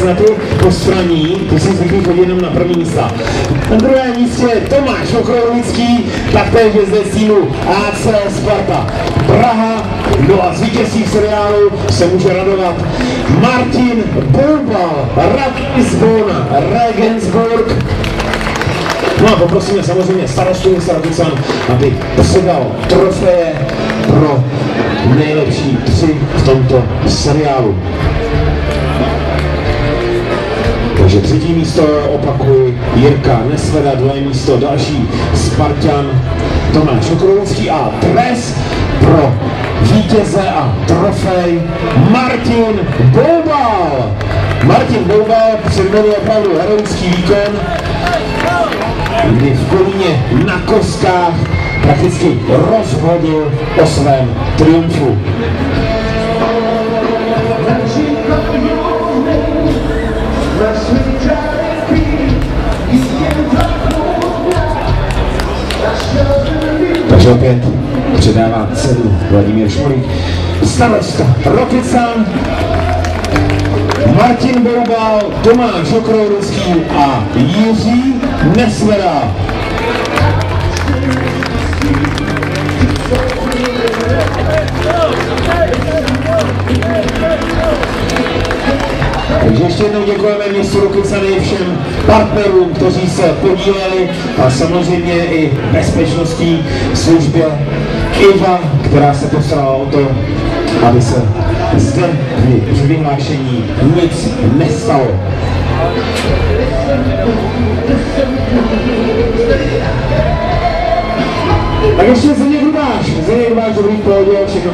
na ty postraní, ty si zvyklí chodit jenom na první místa. Na druhém místě Tomáš Okroulický, taktéž je z týmu AC Sparta Praha. No a z vítězství v seriálu se může radovat Martin Boubal, Ratisbon, Regensburg. No a poprosíme samozřejmě starostu města Ratic, aby předal trofeje pro nejlepší 3 v tomto seriálu. Takže 3. místo, opakuji, Jirka Nesveda, 2. místo, další Spartan Tomáš Okroulický a dres pro vítěze a trofej Martin Boubal. Martin Boubal předvedl opravdu heroický výkon, kdy v Kolíně na koskách prakticky rozhodl o svém triumfu. Takže opět předává cenu Vladimír Šmolík, starosta Rokycan, Martin Boubal, Tomáš Okroulický a Jiří Nesveda. Takže ještě jednou děkujeme městu Rokycany, všem partnerům, kteří se podíleli a samozřejmě i bezpečnostní službě IVA, která se postarala o to, aby se zde při vyhlášení nic nestalo. Tak ještě Zdeněk Rubáš, dobrý pohodě, všechno.